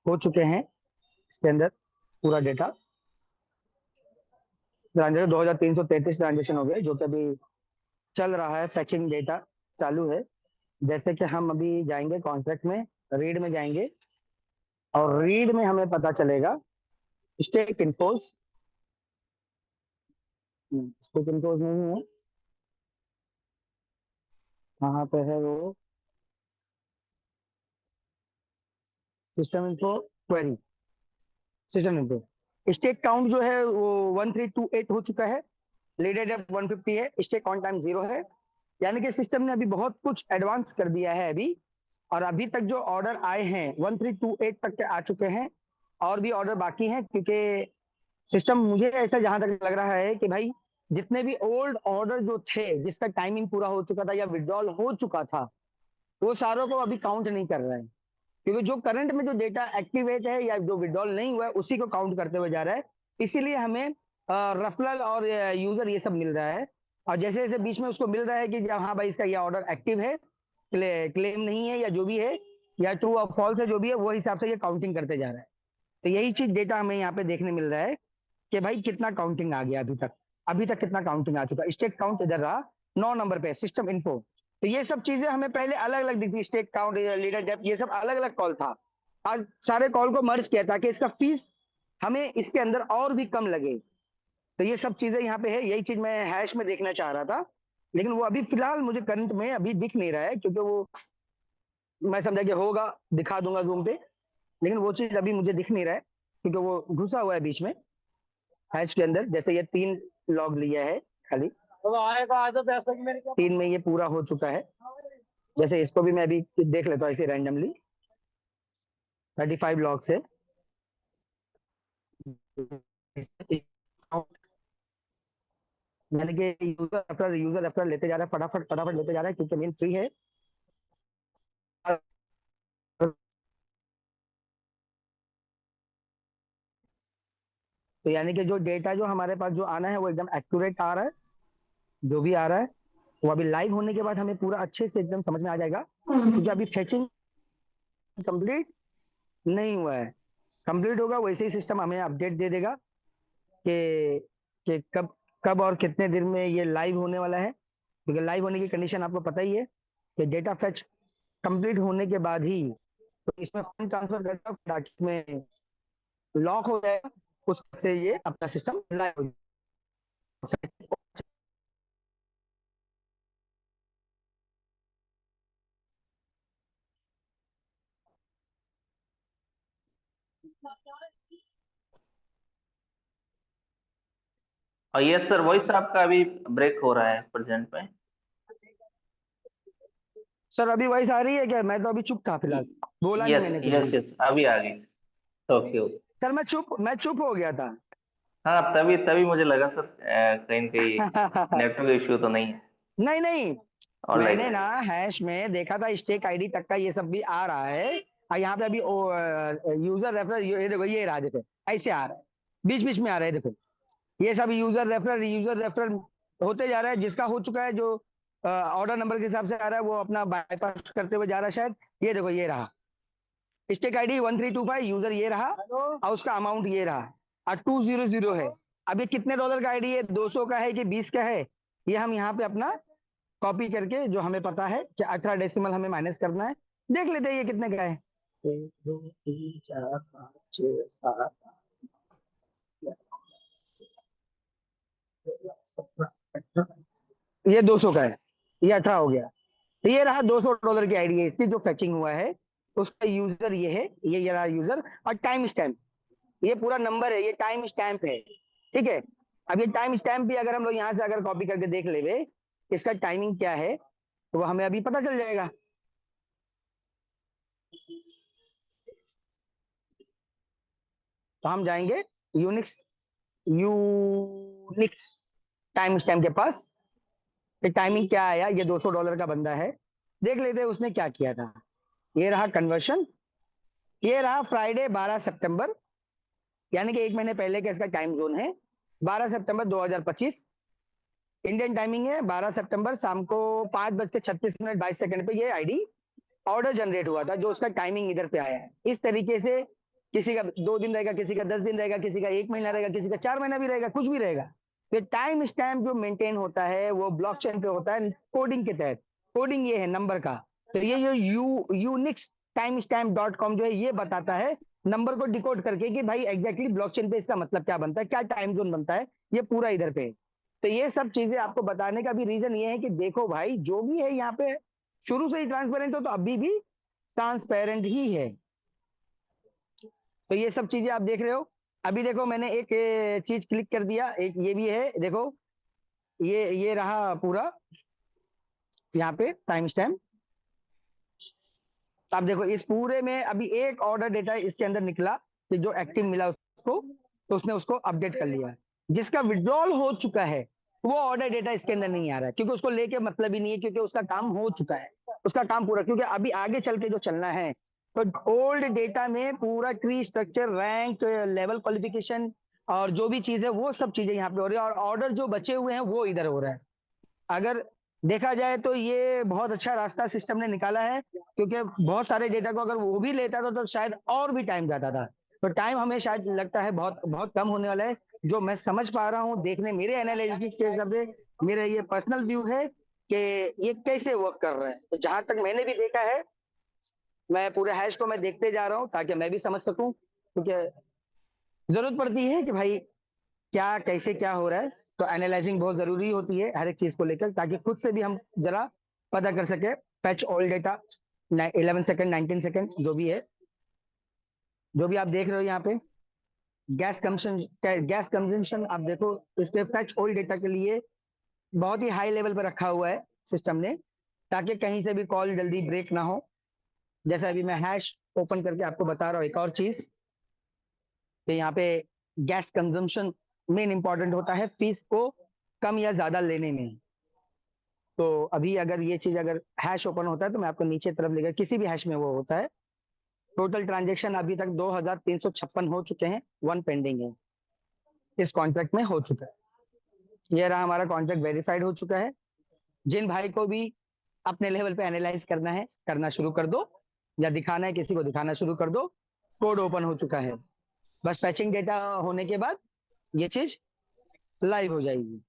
हो चुके हैं इसके अंदर पूरा डेटा। ट्रांजेक्शन 2333 ट्रांजेक्शन हो गए, जो कि अभी चल रहा है, फेचिंग डेटा चालू है। जैसे कि हम अभी जाएंगे कॉन्ट्रैक्ट में, रीड में जाएंगे, और रीड में हमें पता चलेगा स्टेक इन्फोर्स, स्टेक इन्फोर्स नहीं है, कहाँ पे है वो, system info query, system info. Stack count जो है वो 1328 हो चुका है, लीडेड 150 है, स्टेक ऑन टाइम 0 है। यानी कि सिस्टम ने अभी बहुत कुछ एडवांस कर दिया है अभी। और अभी तक जो ऑर्डर आए हैं 1328 तक के आ चुके हैं, और भी ऑर्डर बाकी हैं, क्योंकि सिस्टम, मुझे ऐसा जहां तक लग रहा है कि भाई जितने भी ओल्ड ऑर्डर जो थे जिसका टाइमिंग पूरा हो चुका था या विड्रॉल हो चुका था, वो सारों को अभी काउंट नहीं कर रहा है, क्योंकि जो करंट में जो डेटा एक्टिवेट है या जो विड्रॉल नहीं हुआ है उसी को काउंट करते हुए जा रहा है। इसीलिए हमें रेफरल और यूजर ये सब मिल रहा है। और जैसे जैसे बीच में उसको मिल रहा है कि हाँ भाई इसका ये ऑर्डर एक्टिव है, क्लेम नहीं है या जो भी है, या ट्रू और फॉल्स है जो भी है, वो हिसाब से ये काउंटिंग करते जा रहा है। तो यही चीज डेटा हमें यहाँ पे देखने मिल रहा है कि भाई कितना काउंटिंग आ गया अभी तक कितना काउंटिंग आ चुका। स्टेक काउंट इधर रहा 9 नंबर पे, सिस्टम इन्फो। तो ये सब चीजें हमें पहले अलग अलग दिखती, स्टेक काउंट, लीडर डेप्थ, ये सब अलग अलग कॉल था। आज सारे कॉल को मर्ज किया ताकि इसका फीस हमें इसके अंदर और भी कम लगे। तो ये सब चीजें यहाँ पे है, यही चीज मैं हैश में देखना चाह रहा था, लेकिन वो अभी फिलहाल मुझे करंट में अभी दिख नहीं रहा है, क्योंकि वो मैं समझा कि होगा, दिखा दूंगा जूम पे, लेकिन वो चीज अभी मुझे दिख नहीं रहा है, क्योंकि वो घुसा हुआ है बीच में हैश के अंदर। जैसे ये 3 लॉग लिया है खाली, तो आएगा तो पैसा की मेरे 3 में ये पूरा हो चुका है। जैसे इसको भी मैं अभी देख लेता हूँ ऐसे रैंडमली 35 लॉग से। यानी कि यूजर रेफरल लेते जा रहा है, फटाफट फटाफट लेते जा रहा है, क्योंकि मेन फ्री है। तो यानी कि जो डेटा जो हमारे पास जो आना है वो एकदम एक्यूरेट आ रहा है, जो भी आ रहा है वो अभी लाइव होने के बाद हमें पूरा अच्छे से एकदम समझ में आ जाएगा, क्योंकि अभी फेचिंग कंप्लीट नहीं हुआ है। कंप्लीट होगा वैसे ही सिस्टम हमें अपडेट दे देगा कि कब कब और कितने दिन में ये लाइव होने वाला है, क्योंकि लाइव होने की कंडीशन आपको पता ही है कि डेटा फेच कंप्लीट होने के बाद ही तो इसमें फंड ट्रांसफर करता ताकि इसमें लॉक हो जाएगा, उससे ये अपना सिस्टम लाइव हो जाएगा। और यस सर, वॉइस आपका अभी ब्रेक हो रहा है प्रेजेंट में। सर अभी वॉइस आ रही है क्या? मैं तो अभी चुप था फिलहाल, बोला नहीं यस मैंने कुछ यस भी। यस, अभी आ गई सर। Okay okay. सर मैं चुप हो गया था। हाँ, तभी तभी मुझे लगा सर, कहीं न कहीं नेटवर्क इश्यू तो नहीं है। नहीं नहीं, ऑलराइट। मैंने ना हैश में देखा था स्टेक आईडी तक का ये सब भी आ रहा है। और यहाँ पे अभी यूजर रेफरल, ये देखो ये रहा, देखो ऐसे आ रहा है, बीच बीच में आ रहा है, देखो ये सब यूजर रेफरल होते जा रहा है। जिसका हो चुका है, जो ऑर्डर नंबर के हिसाब से आ रहा है, वो अपना बाईपास करते हुए जा रहा है शायद। ये देखो ये रहा स्टेक आईडी 1325, यूजर ये रहा, और उसका अमाउंट ये रहा, और 200 है। अब ये कितने डॉलर का आईडी है, 200 का है कि 20 का है, ये हम यहाँ पे अपना कॉपी करके, जो हमें पता है कि 18 डेसिमल हमें माइनस करना है, देख लेते हैं ये कितने का है। 1 2 3 4 5 6 7 ये 200 का है, ये 18 हो गया। तो ये रहा $200 की आईडी है, इसकी जो फैचिंग हुआ है उसका यूजर ये है, ये रहा यूजर, और टाइम स्टैम्प, ये पूरा नंबर है, ये टाइम स्टैम्प है, ठीक है। अब ये टाइम स्टैम्प भी अगर हम लोग यहाँ से अगर कॉपी करके देख ले इसका टाइमिंग क्या है, तो वो हमें अभी पता चल जाएगा। तो हम जाएंगे यूनिक्स यूनिक्स टाइम स्टैम्प के पास, ये टाइमिंग क्या आया, ये $200 का बंदा है, देख लेते हैं उसने क्या किया था। ये रहा कन्वर्शन, ये रहा फ्राइडे 12 सितंबर, यानी कि 1 महीने पहले का इसका टाइम जोन है। 12 सितंबर 2025 इंडियन टाइमिंग है। 12 सितंबर शाम को 5:36 पे ये आईडी ऑर्डर जनरेट हुआ था, जो उसका टाइमिंग इधर पे आया है। इस तरीके से किसी का 2 दिन रहेगा, किसी का 10 दिन रहेगा, किसी का 1 महीना रहेगा, किसी का 4 महीना भी रहेगा, कुछ भी रहेगा। तो टाइम स्टैम्प जो मेंटेन होता है वो ब्लॉकचेन पे होता है कोडिंग के तहत। कोडिंग ये है नंबर का। तो ये जो यूनिक्स टाइम स्टैम्प .com जो है ये बताता है नंबर को डिकोड करके कि भाई एग्जैक्टली ब्लॉकचेन पे इसका मतलब क्या बनता है, क्या टाइम जोन बनता है, ये पूरा इधर पे। तो ये सब चीजें आपको बताने का भी रीजन ये है कि देखो भाई जो भी है यहाँ पे शुरू से ही ट्रांसपेरेंट हो, तो अभी भी ट्रांसपेरेंट ही है। तो ये सब चीजें आप देख रहे हो। अभी देखो मैंने एक चीज क्लिक कर दिया, एक ये भी है देखो, ये रहा पूरा यहाँ पे टाइम स्टैम्प। आप देखो इस पूरे में अभी एक ऑर्डर डेटा इसके अंदर निकला कि जो एक्टिव मिला उसको, तो उसने उसको अपडेट कर लिया। जिसका विड्रॉल हो चुका है वो ऑर्डर डेटा इसके अंदर नहीं आ रहा है, क्योंकि उसको लेके मतलब ही नहीं है, क्योंकि उसका काम हो चुका है, उसका काम पूरा। क्योंकि अभी आगे चल के जो चलना है, तो ओल्ड डेटा में पूरा tree structure, rank, level qualification और जो भी चीज है वो सब चीजें यहाँ पे हो रही है, और ऑर्डर जो बचे हुए हैं वो इधर हो रहा है। अगर देखा जाए तो ये बहुत अच्छा रास्ता सिस्टम ने निकाला है, क्योंकि बहुत सारे डेटा को अगर वो भी लेता था तो शायद और भी टाइम जाता था। तो टाइम हमें शायद लगता है बहुत बहुत कम होने वाला है, जो मैं समझ पा रहा हूँ देखने मेरे एनालिसिस के हिसाब से। मेरा ये पर्सनल व्यू है कि ये कैसे वर्क कर रहा है। तो जहां तक मैंने भी देखा है, मैं पूरे हैश को मैं देखते जा रहा हूँ ताकि मैं भी समझ सकूं, क्योंकि जरूरत पड़ती है कि भाई क्या कैसे क्या हो रहा है। तो एनालाइजिंग बहुत जरूरी होती है हर एक चीज को लेकर, ताकि खुद से भी हम जरा पता कर सके। Fetch all data 11 second, 19 second जो भी है, जो भी आप देख रहे हो यहाँ पे गैस कंजम्पशन आप देखो, इस पे फैच ऑल डेटा के लिए बहुत ही हाई लेवल पे रखा हुआ है सिस्टम ने, ताकि कहीं से भी कॉल जल्दी ब्रेक ना हो। जैसा अभी मैं हैश ओपन करके आपको बता रहा हूँ एक और चीज, कि यहाँ पे गैस कंजम्पशन मेन इंपॉर्टेंट होता है फीस को कम या ज्यादा लेने में। तो अभी अगर ये चीज अगर हैश ओपन होता है तो मैं आपको नीचे तरफ लेकर, किसी भी हैश में वो होता है, टोटल ट्रांजेक्शन अभी तक 2356 हो चुके हैं, वन पेंडिंग है इस कॉन्ट्रैक्ट में हो चुका है। ये रहा हमारा कॉन्ट्रैक्ट वेरीफाइड हो चुका है। जिन भाई को भी अपने लेवल पे एनालाइज करना है करना शुरू कर दो, या दिखाना है किसी को दिखाना शुरू कर दो। कोड ओपन हो चुका है, बस फैचिंग डेटा होने के बाद ये चीज लाइव हो जाएगी।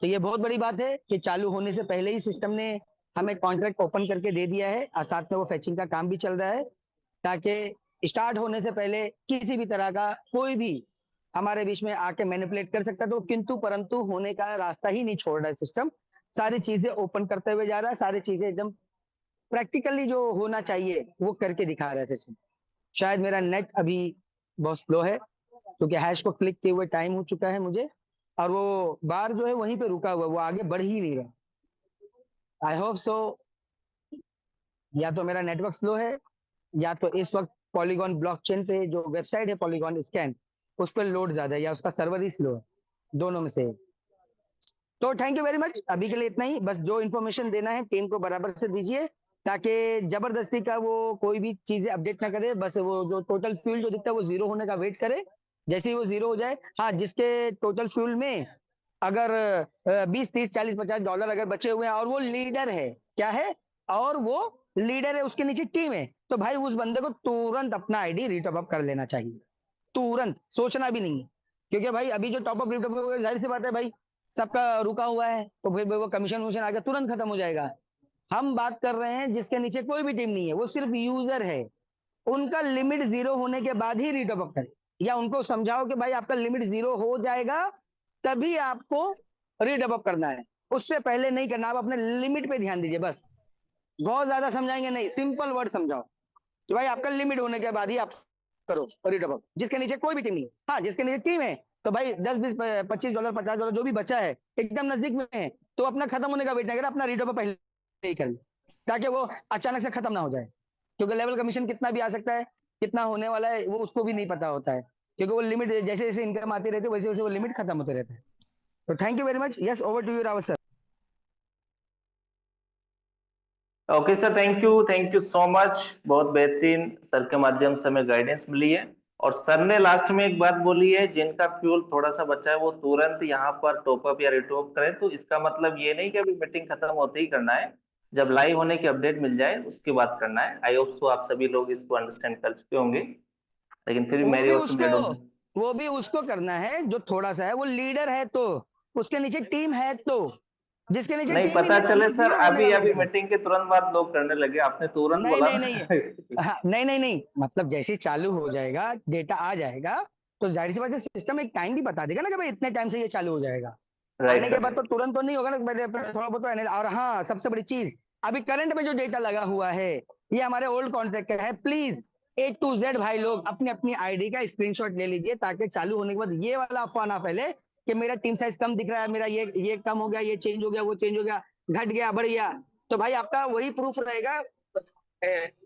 तो ये बहुत बड़ी बात है कि चालू होने से पहले ही सिस्टम ने हमें कॉन्ट्रैक्ट ओपन करके दे दिया है, और साथ में वो फैचिंग का काम भी चल रहा है, ताकि स्टार्ट होने से पहले किसी भी तरह का कोई भी हमारे बीच में आके मैनिपुलेट कर सकता है। तो किंतु परंतु होने का रास्ता ही नहीं छोड़ रहा है सिस्टम, सारी चीजें ओपन करते हुए जा रहा है, सारी चीजें एकदम प्रैक्टिकली जो होना चाहिए वो करके दिखा रहा है सिस्टम। शायद मेरा नेट अभी बहुत स्लो है, क्योंकि हैश को क्लिक किए हुए टाइम हो चुका है मुझे, और वो बार जो है वहीं पे रुका हुआ है, वो आगे बढ़ ही नहीं रहा। आई होप सो, या तो मेरा नेटवर्क स्लो है, या तो इस वक्त पॉलीगॉन ब्लॉकचेन पे जो वेबसाइट है पॉलीगॉन स्कैन, उस पर लोड ज्यादा है, या उसका सर्वर ही स्लो है, दोनों में से एक। तो थैंक यू वेरी मच, अभी के लिए इतना ही। बस जो इन्फॉर्मेशन देना है टीम को बराबर से दीजिए, ताकि जबरदस्ती का वो कोई भी चीजें अपडेट ना करे। बस वो जो टोटल फ्यूल जो दिखता है वो जीरो होने का वेट करे, जैसे ही वो जीरो हो जाए, हाँ, जिसके टोटल फ्यूल में अगर 20 30 40 50 डॉलर अगर बचे हुए हैं और वो लीडर है, क्या है, और वो लीडर है, उसके नीचे टीम है, तो भाई उस बंदे को तुरंत अपना आईडी रिटॉप अप कर लेना चाहिए, तुरंत, सोचना भी नहीं है। क्योंकि भाई अभी जो टॉप अप रिटॉप अप, जाहिर सी बात है भाई, सबका रुका हुआ है, तो फिर वो कमीशन वमीशन आके तुरंत खत्म हो जाएगा। हम बात कर रहे हैं जिसके नीचे कोई भी टीम नहीं है, वो सिर्फ यूजर है, उनका लिमिट जीरो होने के बाद ही रिटॉप अप करें, या उनको समझाओ कि भाई आपका लिमिट जीरो हो जाएगा तभी आपको रिटॉप अप करना है, उससे पहले नहीं करना। आप अपने लिमिट पे ध्यान दीजिए बस, बहुत ज्यादा समझाएंगे नहीं, सिंपल वर्ड समझाओ कि भाई आपका लिमिट होने के बाद ही आप करो रिटर्न। जिसके नीचे कोई भी टीम नहीं है, हाँ, जिसके नीचे टीम है, तो भाई 10 20 25 डॉलर 50 डॉलर जो भी बचा है एकदम नजदीक में है, तो अपना खत्म होने का वेट नहीं करें, अपना रिटर्न पहले ही कर ले, ताकि वो अचानक से खत्म ना हो जाए। क्योंकि लेवल कमीशन कितना भी आ सकता है, कितना होने वाला है वो उसको भी नहीं पता होता है, क्योंकि वो लिमिट जैसे जैसे इनकम आती रहती है वैसे वैसे वो लिमिट खत्म होते रहते हैं। तो thank you very much, yes, over to you Rawat sir. Okay sir, thank you so much. बहुत बेहतरीन सर के माध्यम से हमें गाइडेंस मिली है। और सर ने लास्ट में एक बात बोली है, जिनका फ्यूल थोड़ा सा बचा है वो तुरंत यहाँ पर टॉपअप या रिटॉप करें। तो इसका मतलब ये नहीं कि अभी मीटिंग खत्म होते ही करना है, जब लाइव होने की अपडेट मिल जाए उसके बाद करना है। आई होप सो आप सभी लोग इसको अंडरस्टैंड कर चुके होंगे, लेकिन फिर भी वो मेरी भी ओर से उसको मेरे वो भी उसको करना है जो थोड़ा सा है, वो लीडर है तो, उसके नीचे टीम है तो, जिसके नीचे नहीं टीम ही पता नहीं है चले उसको सर, जीरो करने अभी का अभी बोलेगा। मीटिंग के तुरंत बाद लोग करने लगे, आपने तुरंत नहीं बोला नहीं नहीं, ना। हाँ, नहीं नहीं नहीं, मतलब जैसे ही चालू हो जाएगा, डेटा आ जाएगा, तो जाहिर सी बात है सिस्टम एक टाइम भी बता देगा ना कि भाई इतने टाइम से ये चालू हो जाएगा। राइट आने के बाद सर। तो तुरंत तो नहीं होगा ना, पहले पहले थोड़ा बहुत तो और हाँ, सबसे बड़ी चीज, अभी करंट में जो डेटा लगा हुआ है ये हमारे ओल्ड कॉन्ट्रैक्ट का है। प्लीज A to Z भाई लोग अपनी अपनी आईडी का स्क्रीनशॉट ले लीजिए, ताकि चालू होने के बाद ये वाला अफवाह ना फैले कि मेरा टीम साइज कम दिख रहा है, मेरा ये कम हो गया, ये चेंज हो गया, वो चेंज हो गया, घट गया, बढ़ गया। तो भाई आपका वही प्रूफ रहेगा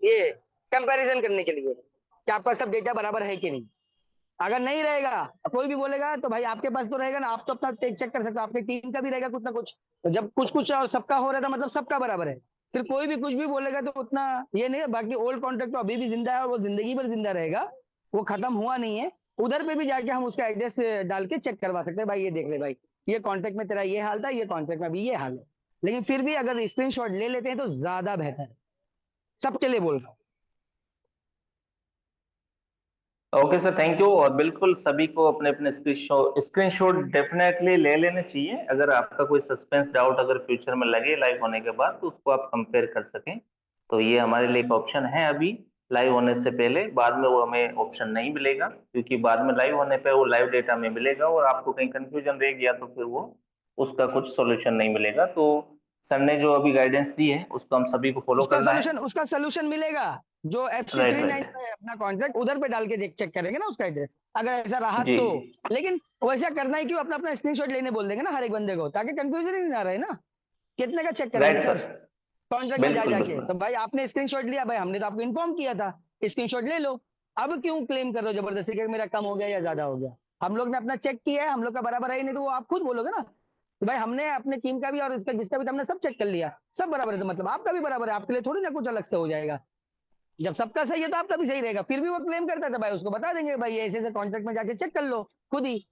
ये कंपैरिजन करने के लिए कि आपका सब डेटा बराबर है कि नहीं। अगर नहीं रहेगा, कोई भी बोलेगा, तो भाई आपके पास तो रहेगा ना, आप तो अपना चेक कर सकते हो, आपकी टीम का भी रहेगा कुछ ना कुछ। तो जब कुछ कुछ और सबका हो रहा था, मतलब सबका बराबर है। फिर कोई भी कुछ भी बोलेगा तो उतना ये नहीं है। बाकी ओल्ड कॉन्ट्रैक्ट तो अभी भी जिंदा है और वो जिंदगी भर जिंदा रहेगा, वो खत्म हुआ नहीं है। उधर पे भी जाके हम उसका एड्रेस डाल के चेक करवा सकते हैं, भाई ये देख ले भाई, ये कॉन्ट्रैक्ट में तेरा ये हाल था, ये कॉन्ट्रैक्ट में अभी ये हाल है। लेकिन फिर भी अगर स्क्रीनशॉट ले लेते हैं तो ज्यादा बेहतर है, सबके लिए बोल रहा हूँ। Okay sir, thank you. और बिल्कुल सभी को अपने अपने स्क्रीनशॉट डेफिनेटली ले लेने चाहिए। अगर आपका कोई सस्पेंस डाउट अगर फ्यूचर में लगे लाइव होने के बाद, तो उसको आप कंपेयर कर सकें। तो ये हमारे लिए एक ऑप्शन है अभी लाइव होने से पहले। बाद में वो हमें ऑप्शन नहीं मिलेगा, क्योंकि बाद में लाइव होने पे वो लाइव डेटा में मिलेगा और आपको कहीं कंफ्यूजन रह गया तो फिर वो उसका कुछ सॉल्यूशन नहीं मिलेगा। तो सर ने जो अभी गाइडेंस दी है उसको हम सभी को फॉलो करना है। उसका सोल्यूशन मिलेगा, जो FC राइट 39 राइट। है अपना कॉन्ट्रैक्ट, उधर पे डाल के चेक करेंगे ना उसका एड्रेस, अगर ऐसा रहा जी तो। लेकिन वैसा करना ही क्यों, अपना अपना स्क्रीनशॉट लेने बोल देंगे ना हर एक बंदे को, ताकि कंफ्यूजन ही ना रहे ना। कितने का चेक करेंगे राइट सर सर। कॉन्ट्रैक्ट में जा बिल्कुल जाके? बिल्कुल। तो भाई आपने स्क्रीनशॉट लिया, भाई हमने तो आपको इन्फॉर्म किया था, स्क्रीनशॉट ले लो। अब क्यों क्लेम कर रहे हो जबरदस्ती कि मेरा कम हो गया या ज्यादा हो गया? हम लोग ने अपना चेक किया है, हम लोग का बराबर है ही नहीं, तो वो आप खुद बोलोगे ना कि भाई हमने अपने टीम का भी और इसका जिसका भी, हमने सब चेक कर लिया, सब बराबर है, तो मतलब आपका भी बराबर है, आपके लिए थोड़ी ना कुछ अलग से हो जाएगा। जब सबका सही है तो आपका भी सही रहेगा। फिर भी वो क्लेम करता था, भाई उसको बता देंगे भाई ऐसे ऐसे कॉन्ट्रैक्ट में जाके चेक कर लो खुद ही।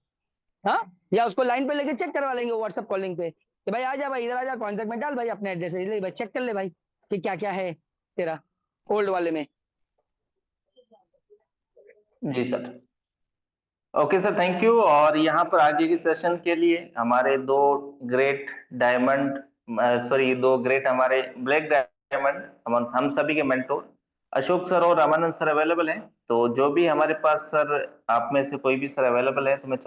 हाँ, या उसको लाइन पे लेके चेक करवा लेंगे व्हाट्सएप कॉलिंग पे कि भाई आ जा, भाई इधर आ जा, कॉन्ट्रैक्ट में डाल भाई अपने एड्रेस, ले भाई चेक कर ले भाई कि क्या क्या है तेरा ओल्ड वाले में। जी sir. Okay sir, thank you. और यहाँ पर आगे की सेशन के लिए हमारे दो ग्रेट डायमंड, सॉरी दो ग्रेट हमारे ब्लैक डायमंड, हम सभी के मेंटोर अशोक सर और रामानंद सर अवेलेबल हैं। तो जो भी हमारे पास सर, आप में से कोई भी सर अवेलेबल है तो मैं